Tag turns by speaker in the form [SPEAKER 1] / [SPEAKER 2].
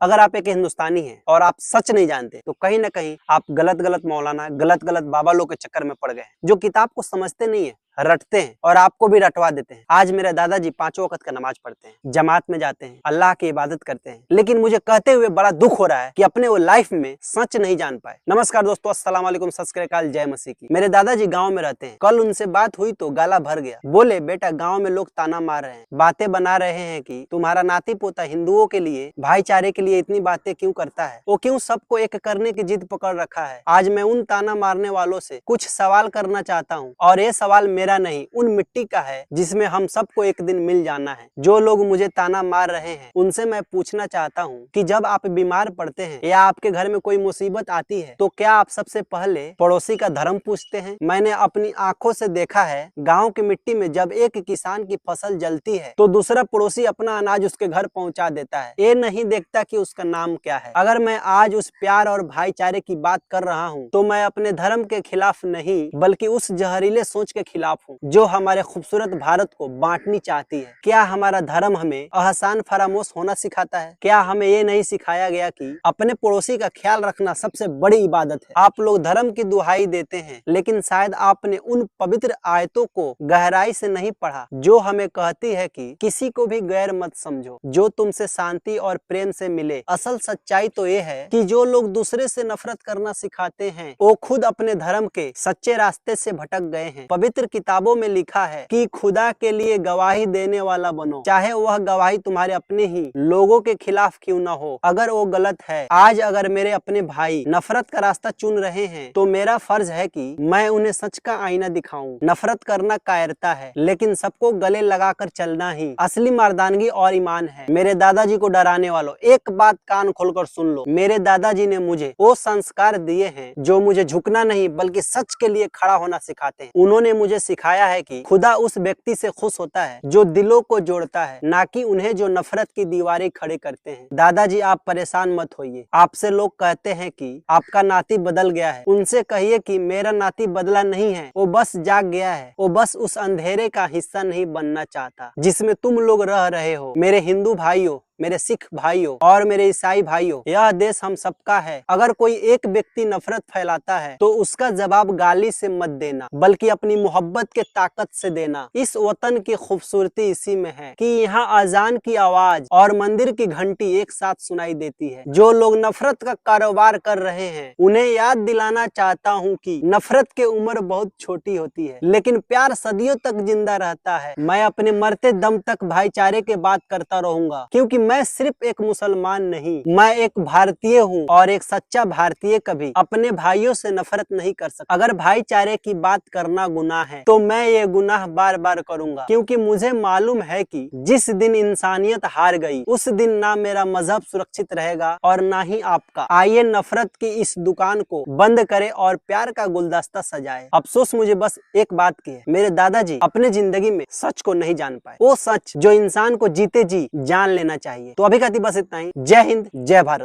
[SPEAKER 1] अगर आप एक हिंदुस्तानी हैं और आप सच नहीं जानते तो कहीं ना कहीं आप गलत गलत मौलाना, गलत गलत बाबा लोग के चक्कर में पड़ गए हैं, जो किताब को समझते नहीं है, रटते हैं और आपको भी रटवा देते हैं। आज मेरे दादाजी 5 वक्त का नमाज पढ़ते हैं, जमात में जाते हैं, अल्लाह की इबादत करते हैं, लेकिन मुझे कहते हुए बड़ा दुख हो रहा है कि अपने वो लाइफ में सच नहीं जान पाए। नमस्कार दोस्तों, अस्सलाम वालेकुम, सत श्री अकाल, जय मसीह की। मेरे दादाजी गाँव में रहते हैं। कल उनसे बात हुई तो गाला भर गया। बोले, बेटा गाँव में लोग ताना मार रहे हैं, बातें बना रहे हैं कि तुम्हारा नाती पोता हिंदुओं के लिए, भाईचारे के लिए इतनी बातें क्यों करता है, वो क्यों सबको एक करने की जिद पकड़ रखा है। आज मैं उन ताना मारने वालों से कुछ सवाल करना चाहता हूँ, और ये सवाल मेरा नहीं, उन मिट्टी का है जिसमें हम सबको एक दिन मिल जाना है। जो लोग मुझे ताना मार रहे हैं उनसे मैं पूछना चाहता हूँ कि जब आप बीमार पड़ते हैं या आपके घर में कोई मुसीबत आती है तो क्या आप सबसे पहले पड़ोसी का धर्म पूछते हैं? मैंने अपनी आंखों से देखा है, गांव की मिट्टी में जब एक किसान की फसल जलती है तो दूसरा पड़ोसी अपना अनाज उसके घर पहुंचा देता है, ये नहीं देखता कि उसका नाम क्या है। अगर मैं आज उस प्यार और भाईचारे की बात कर रहा हूँ तो मैं अपने धर्म के खिलाफ नहीं, बल्कि उस जहरीले सोच के खिलाफ हूँ जो हमारे खूबसूरत भारत को बांटनी चाहती है। क्या हमारा धर्म हमें एहसान फरामोश होना सिखाता है? क्या हमें ये नहीं सिखाया गया कि अपने पड़ोसी का ख्याल रखना सबसे बड़ी इबादत है? आप लोग धर्म की दुहाई देते हैं, लेकिन शायद आपने उन पवित्र आयतों को गहराई से नहीं पढ़ा जो हमें कहती है कि किसी को भी गैर मत समझो जो तुमसे शांति और प्रेम से मिले। असल सच्चाई तो ये है कि जो लोग दूसरे से नफरत करना सिखाते हैं वो खुद अपने धर्म के सच्चे रास्ते से भटक गए हैं। पवित्र किताबों में लिखा है कि खुदा के लिए गवाही देने वाला बनो, चाहे वह गवाही तुम्हारे अपने ही लोगों के खिलाफ क्यों ना हो, अगर वो गलत है। आज अगर मेरे अपने भाई नफरत का रास्ता चुन रहे हैं तो मेरा फर्ज है कि मैं उन्हें सच का आईना दिखाऊं। नफरत करना कायरता है, लेकिन सबको गले लगाकर चलना ही असली मर्दानगी और ईमान है। मेरे दादाजी को डराने वालों, एक बात कान खोलकर सुन लो। मेरे दादाजी ने मुझे वो संस्कार दिए हैं जो मुझे झुकना नहीं बल्कि सच के लिए खड़ा होना सिखाते हैं। उन्होंने मुझे सिखाया है कि खुदा उस व्यक्ति से खुश होता है जो दिलों को जोड़ता है, ना कि उन्हें जो नफरत की दीवारें खड़े करते हैं। दादाजी, आप परेशान मत होइए। आपसे लोग कहते हैं कि आपका नाती बदल गया है। उनसे कहिए कि मेरा नाती बदला नहीं है, वो बस जाग गया है। वो बस उस अंधेरे का हिस्सा नहीं बनना चाहता जिसमें तुम लोग रह रहे हो। मेरे हिंदू भाइयों, मेरे सिख भाइयों और मेरे ईसाई भाइयों, यह देश हम सबका है। अगर कोई एक व्यक्ति नफरत फैलाता है तो उसका जवाब गाली से मत देना, बल्कि अपनी मोहब्बत के ताकत से देना। इस वतन की खूबसूरती इसी में है कि यहाँ अजान की आवाज और मंदिर की घंटी एक साथ सुनाई देती है। जो लोग नफरत का कारोबार कर रहे हैं उन्हें याद दिलाना चाहता हूँ कि नफरत की उम्र बहुत छोटी होती है, लेकिन प्यार सदियों तक जिंदा रहता है। मैं अपने मरते दम तक भाईचारे की बात करता रहूंगा, क्योंकि मैं सिर्फ एक मुसलमान नहीं, मैं एक भारतीय हूँ, और एक सच्चा भारतीय कभी अपने भाइयों से नफरत नहीं कर सकता। अगर भाईचारे की बात करना गुनाह है तो मैं ये गुनाह बार बार करूंगा, क्योंकि मुझे मालूम है कि जिस दिन इंसानियत हार गई उस दिन ना मेरा मजहब सुरक्षित रहेगा और ना ही आपका। आइए नफरत की इस दुकान को बंद करें और प्यार का गुलदस्ता सजाए। अफसोस मुझे बस एक बात की है, मेरे दादाजी अपने जिंदगी में सच को नहीं जान पाए, वो सच जो इंसान को जीते जी जान लेना चाहिए। तो अभी खातिर बस इतना ही। जय हिंद, जय भारत।